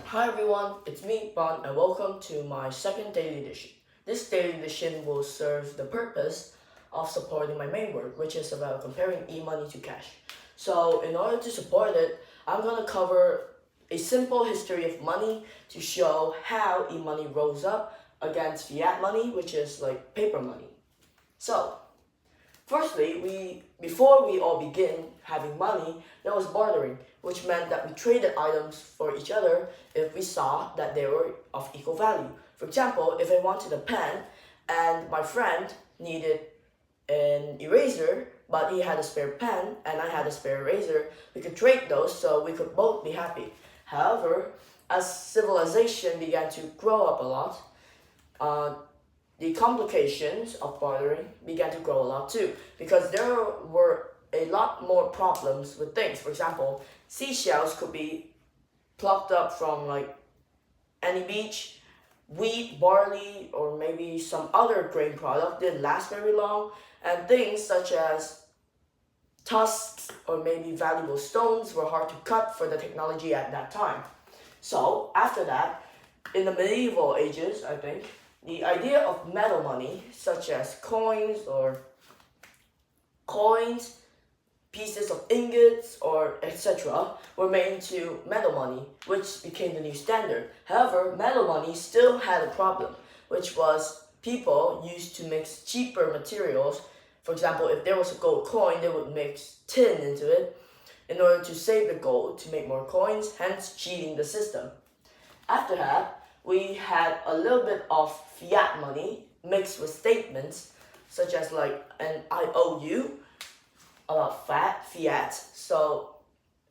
Hi everyone, it's me, Bon, and welcome to my second daily edition. This daily edition will serve the purpose of supporting my main work, which is about comparing e-money to cash. So in order to support it, I'm going to cover a simple history of money to show how e-money rose up against fiat money, which is like paper money. So, firstly, before we all begin having money, there was bartering, which meant that we traded items for each other if we saw that they were of equal value. For example, if I wanted a pen and my friend needed an eraser, but he had a spare pen and I had a spare eraser, we could trade those so we could both be happy. However, as civilization began to grow up a lot, the complications of bartering began to grow a lot too, because there were a lot more problems with things. For example, seashells could be plucked up from like any beach. Wheat, barley, or maybe some other grain product didn't last very long, and things such as tusks or maybe valuable stones were hard to cut for the technology at that time. So after that, in the medieval ages, I think, the idea of metal money, such as coins, pieces of ingots, or etc., were made into metal money, which became the new standard. However, metal money still had a problem, which was people used to mix cheaper materials. For example, if there was a gold coin, they would mix tin into it in order to save the gold to make more coins, hence cheating the system. After that, we had a little bit of fiat money mixed with statements such as like an I owe you, about fiat. So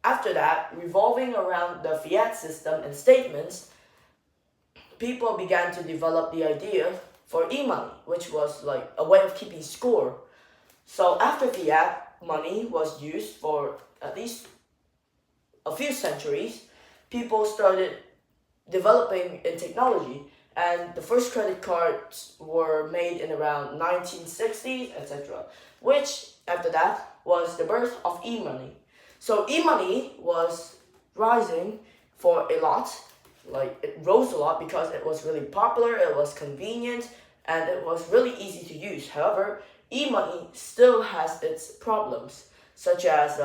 after that, revolving around the fiat system and statements, people began to develop the idea for e-money, which was like a way of keeping score. So after fiat money was used for at least a few centuries, people started developing in technology, and the first credit cards were made in around 1960s, etc., which after that was the birth of e-money. So e-money was rising for a lot, like it rose a lot because it was really popular, it was convenient, and it was really easy to use. However, e-money still has its problems, such as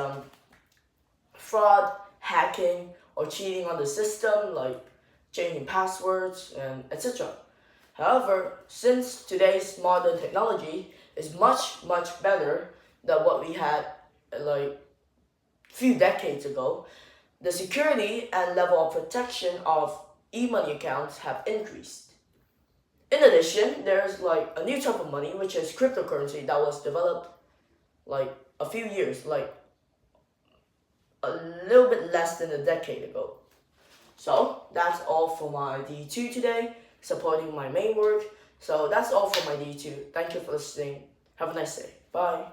fraud, hacking, or cheating on the system, like changing passwords, and etc. However, since today's modern technology is much better than what we had like few decades ago, the security and level of protection of e-money accounts have increased. In addition, there's like a new type of money, which is cryptocurrency, that was developed like a few years, like a little bit less than a decade ago. So that's all for my DE2 today, supporting my main work. So that's all for my DE2. Thank you for listening. Have a nice day. Bye.